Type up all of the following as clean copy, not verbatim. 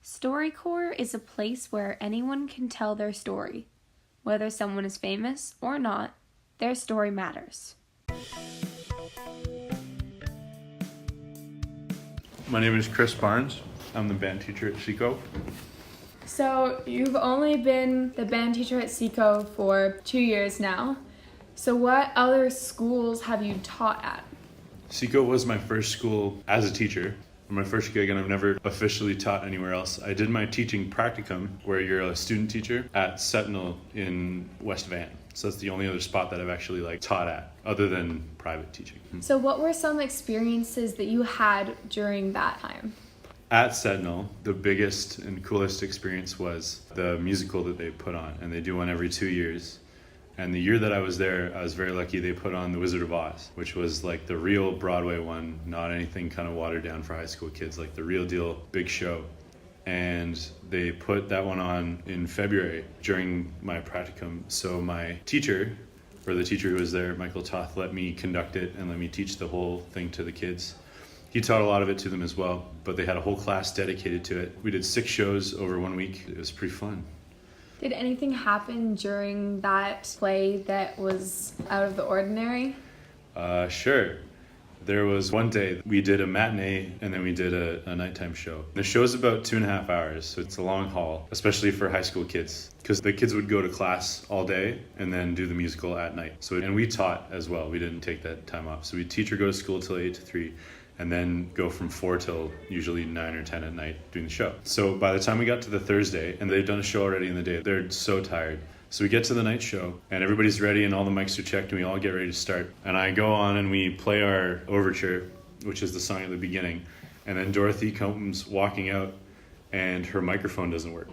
StoryCorps is a place where anyone can tell their story. Whether someone is famous or not, their story matters. My name is Chris Barnes. I'm the band teacher at Seco. So you've only been the band teacher at Seco for 2 years now. So what other schools have you taught at? Seco was my first school as a teacher. My first gig, and I've never officially taught anywhere else. I did my teaching practicum, where you're a student teacher, at Sentinel in West Van. So that's the only other spot that I've actually taught at, other than private teaching. So what were some experiences that you had during that time? At Sentinel, the biggest and coolest experience was the musical that they put on, and they do one every 2 years. And the year that I was there, I was very lucky. They put on The Wizard of Oz, which was like the real Broadway one, not anything kind of watered down for high school kids, like the real deal big show. And they put that one on in February during my practicum. So my teacher, or the teacher who was there, Michael Toth, let me conduct it and let me teach the whole thing to the kids. He taught a lot of it to them as well, but they had a whole class dedicated to it. We did 6 shows over 1 week. It was pretty fun. Did anything happen during that play that was out of the ordinary? Sure. There was one day we did a matinee and then we did a nighttime show. The show's about 2.5 hours, so it's a long haul, especially for high school kids, because the kids would go to class all day and then do the musical at night. And we taught as well. We didn't take that time off. So we teach or go to school till 8 to 3. And then go from 4 till usually 9 or 10 at night doing the show. So by the time we got to the Thursday, and they've done a show already in the day, they're so tired. So we get to the night show, and everybody's ready, and all the mics are checked, and we all get ready to start. And I go on, and we play our overture, which is the song at the beginning. And then Dorothy comes walking out, and her microphone doesn't work.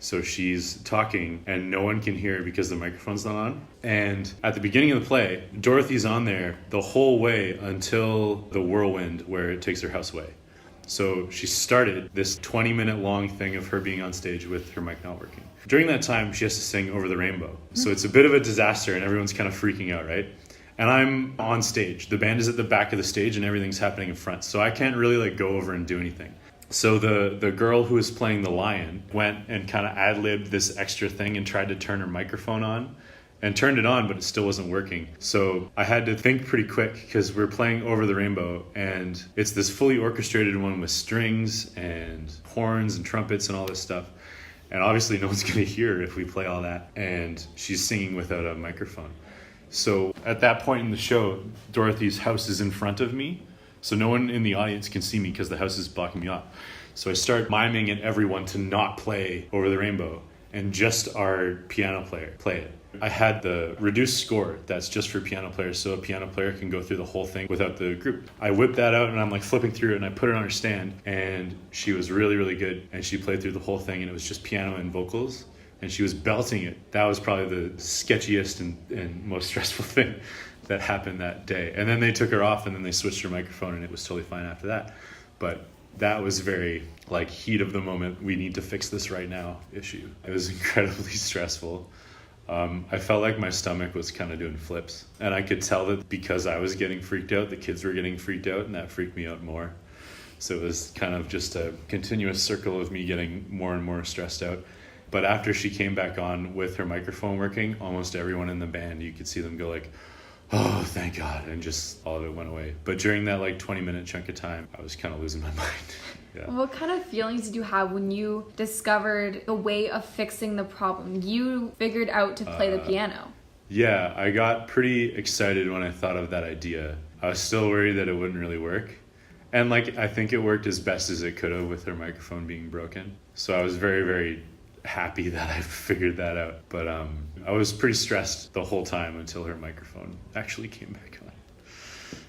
So she's talking and no one can hear her because the microphone's not on. And at the beginning of the play, Dorothy's on there the whole way until the whirlwind where it takes her house away. So she started this 20-minute long thing of her being on stage with her mic not working. During that time, she has to sing Over the Rainbow. So it's a bit of a disaster and everyone's kind of freaking out, right? And I'm on stage. The band is at the back of the stage and everything's happening in front. So I can't really go over and do anything. So the girl who was playing the lion went and kind of ad-libbed this extra thing and tried to turn her microphone on and turned it on, but it still wasn't working. So I had to think pretty quick because we're playing Over the Rainbow and it's this fully orchestrated one with strings and horns and trumpets and all this stuff. And obviously no one's going to hear her if we play all that. And she's singing without a microphone. So at that point in the show, Dorothy's house is in front of me. So no one in the audience can see me because the house is blocking me off. So I start miming at everyone to not play Over the Rainbow and just our piano player play it. I had the reduced score that's just for piano players so a piano player can go through the whole thing without the group. I whipped that out and I'm flipping through it and I put it on her stand and she was really, really good and she played through the whole thing and it was just piano and vocals and she was belting it. That was probably the sketchiest and most stressful thing that happened that day. And then they took her off and then they switched her microphone and it was totally fine after that. But that was very heat of the moment, we need to fix this right now issue. It was incredibly stressful. I felt like my stomach was kind of doing flips. And I could tell that because I was getting freaked out, the kids were getting freaked out and that freaked me out more. So it was kind of just a continuous circle of me getting more and more stressed out. But after she came back on with her microphone working, almost everyone in the band, you could see them go oh, thank God, and just all of it went away. But during that 20-minute chunk of time, I was kind of losing my mind. Yeah. What kind of feelings did you have when you discovered the way of fixing the problem? You figured out to play the piano. Yeah, I got pretty excited when I thought of that idea. I was still worried that it wouldn't really work. And I think it worked as best as it could have with her microphone being broken. So I was very, very happy that I figured that out. But I was pretty stressed the whole time until her microphone actually came back on.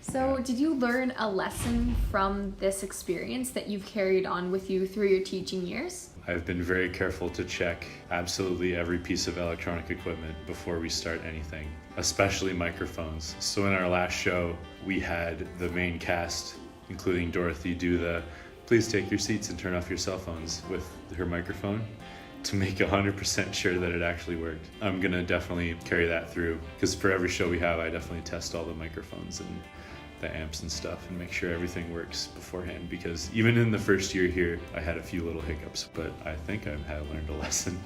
So did you learn a lesson from this experience that you've carried on with you through your teaching years? I've been very careful to check absolutely every piece of electronic equipment before we start anything, especially microphones. So in our last show, we had the main cast, including Dorothy, do the please take your seats and turn off your cell phones with her microphone to make 100% sure that it actually worked. I'm gonna definitely carry that through because for every show we have, I definitely test all the microphones and the amps and stuff and make sure everything works beforehand, because even in the first year here, I had a few little hiccups, but I think I have learned a lesson.